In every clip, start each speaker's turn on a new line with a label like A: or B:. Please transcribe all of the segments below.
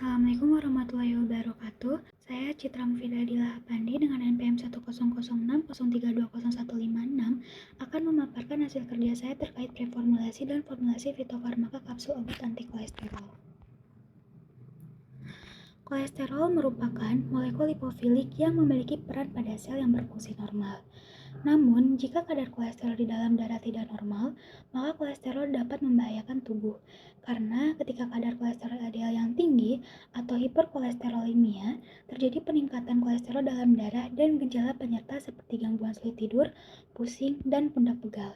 A: Assalamualaikum warahmatullahi wabarakatuh. Saya Citra Mufidadilah Pandi dengan NPM 1006030320156 akan memaparkan hasil kerja saya terkait preformulasi dan formulasi fitofarmaka kapsul obat anti kolesterol. Kolesterol merupakan molekul lipofilik yang memiliki peran pada sel yang berfungsi normal. Namun, jika kadar kolesterol di dalam darah tidak normal, maka kolesterol dapat membahayakan tubuh. Karena ketika kadar kolesterol LDL yang tinggi atau hiperkolesterolemia, terjadi peningkatan kolesterol dalam darah dan gejala penyerta seperti gangguan sulit tidur, pusing, dan pundak pegal.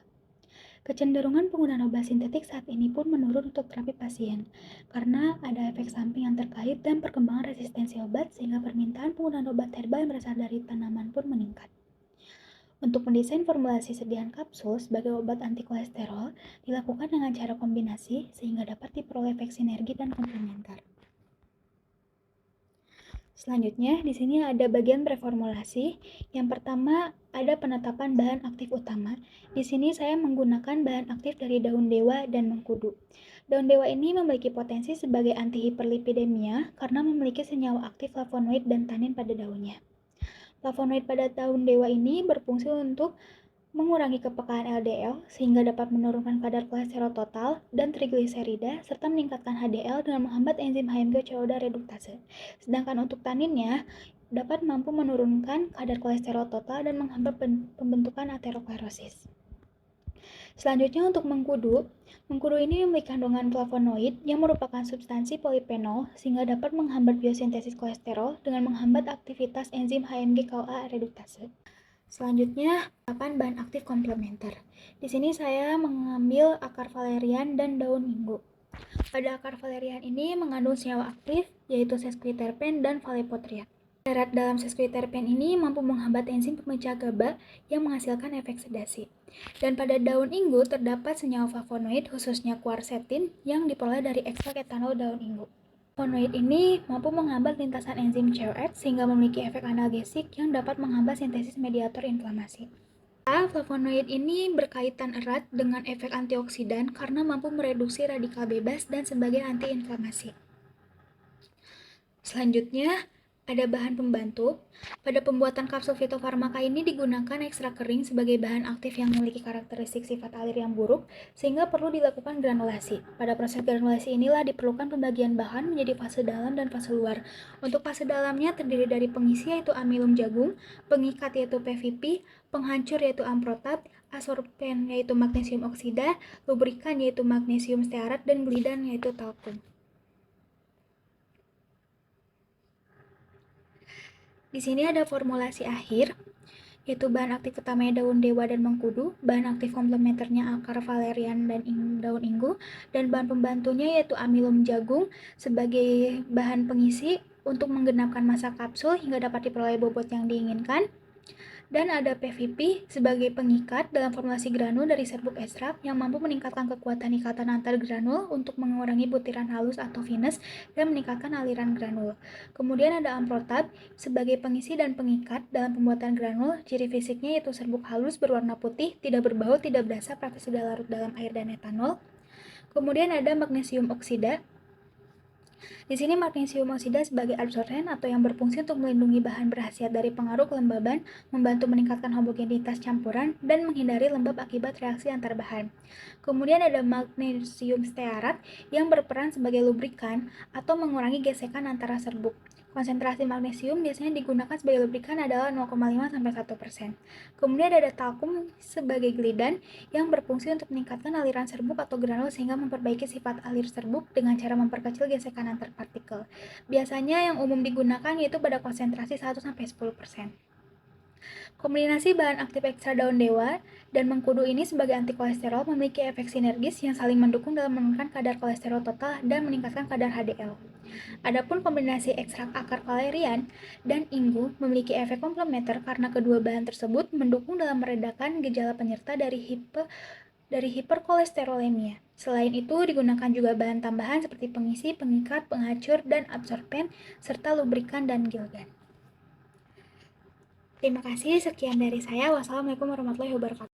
A: Kecenderungan penggunaan obat sintetik saat ini pun menurun untuk terapi pasien, karena ada efek samping yang terkait dan perkembangan resistensi obat sehingga permintaan penggunaan obat herbal yang berasal dari tanaman pun meningkat. Untuk mendesain formulasi sediaan kapsul sebagai obat anti kolesterol dilakukan dengan cara kombinasi sehingga dapat diperoleh efek sinergi dan komplementer. Selanjutnya, di sini ada bagian preformulasi. Yang pertama, ada penetapan bahan aktif utama. Di sini saya menggunakan bahan aktif dari daun dewa dan mengkudu. Daun dewa ini memiliki potensi sebagai antihiperlipidemia karena memiliki senyawa aktif flavonoid dan tanin pada daunnya. Flavonoid pada daun dewa ini berfungsi untuk mengurangi kepekaan LDL sehingga dapat menurunkan kadar kolesterol total dan trigliserida serta meningkatkan HDL dengan menghambat enzim HMG CoA reduktase. Sedangkan untuk taninnya dapat mampu menurunkan kadar kolesterol total dan menghambat pembentukan aterosklerosis. Selanjutnya untuk mengkudu ini memiliki kandungan flavonoid yang merupakan substansi polifenol sehingga dapat menghambat biosintesis kolesterol dengan menghambat aktivitas enzim HMG CoA reduktase. Selanjutnya, bahan aktif komplementer. Di sini saya mengambil akar valerian dan daun minggu. Pada akar valerian ini mengandung senyawa aktif yaitu sesquiterpen dan valepotriat. Serat dalam sesquiterpen ini mampu menghambat enzim pemecah GABA yang menghasilkan efek sedasi. Dan pada daun inggu terdapat senyawa flavonoid khususnya quercetin yang diperoleh dari ekstrak etanol daun inggu. Flavonoid ini mampu menghambat lintasan enzim CoX sehingga memiliki efek analgesik yang dapat menghambat sintesis mediator inflamasi. Flavonoid ini berkaitan erat dengan efek antioksidan karena mampu mereduksi radikal bebas dan sebagai antiinflamasi. Selanjutnya, ada bahan pembantu. Pada pembuatan kapsul fitofarmaka ini digunakan ekstrak kering sebagai bahan aktif yang memiliki karakteristik sifat alir yang buruk, sehingga perlu dilakukan granulasi. Pada proses granulasi inilah diperlukan pembagian bahan menjadi fase dalam dan fase luar. Untuk fase dalamnya terdiri dari pengisi yaitu amilum jagung, pengikat yaitu PVP, penghancur yaitu amprotab, adsorben yaitu magnesium oksida, lubrikan yaitu magnesium stearat, dan glidan yaitu talkum. Di sini ada formulasi akhir, yaitu bahan aktif utamanya daun dewa dan mengkudu, bahan aktif komplementernya akar valerian dan daun inggu, dan bahan pembantunya yaitu amilum jagung sebagai bahan pengisi untuk menggenapkan masa kapsul hingga dapat diperoleh bobot yang diinginkan. Dan ada PVP sebagai pengikat dalam formulasi granul dari serbuk ekstrak yang mampu meningkatkan kekuatan ikatan antar granul untuk mengurangi butiran halus atau vinous dan meningkatkan aliran granul. Kemudian ada amprotab sebagai pengisi dan pengikat dalam pembuatan granul. Ciri fisiknya yaitu serbuk halus berwarna putih, tidak berbau, tidak berasa, praktis sudah larut dalam air dan etanol. Kemudian ada magnesium oksida. Di sini magnesium oksida sebagai adsorben atau yang berfungsi untuk melindungi bahan berkhasiat dari pengaruh kelembaban, membantu meningkatkan homogenitas campuran, dan menghindari lembab akibat reaksi antar bahan. Kemudian ada magnesium stearat yang berperan sebagai lubrikan atau mengurangi gesekan antara serbuk. Konsentrasi magnesium biasanya digunakan sebagai lubrikan adalah 0,5-1%. Kemudian ada talkum sebagai glidan yang berfungsi untuk meningkatkan aliran serbuk atau granul sehingga memperbaiki sifat alir serbuk dengan cara memperkecil gesekan antar partikel. Biasanya yang umum digunakan yaitu pada konsentrasi 1-10%. Kombinasi bahan aktif ekstra daun dewa dan mengkudu ini sebagai antikolesterol memiliki efek sinergis yang saling mendukung dalam menurunkan kadar kolesterol total dan meningkatkan kadar HDL. Adapun kombinasi ekstrak akar valerian dan inggu memiliki efek komplementer karena kedua bahan tersebut mendukung dalam meredakan gejala penyerta dari hiperkolesterolemia. Selain itu, digunakan juga bahan tambahan seperti pengisi, pengikat, penghancur, dan adsorben, serta lubrikan dan gilgan. Terima kasih, sekian dari saya. Wassalamualaikum warahmatullahi wabarakatuh.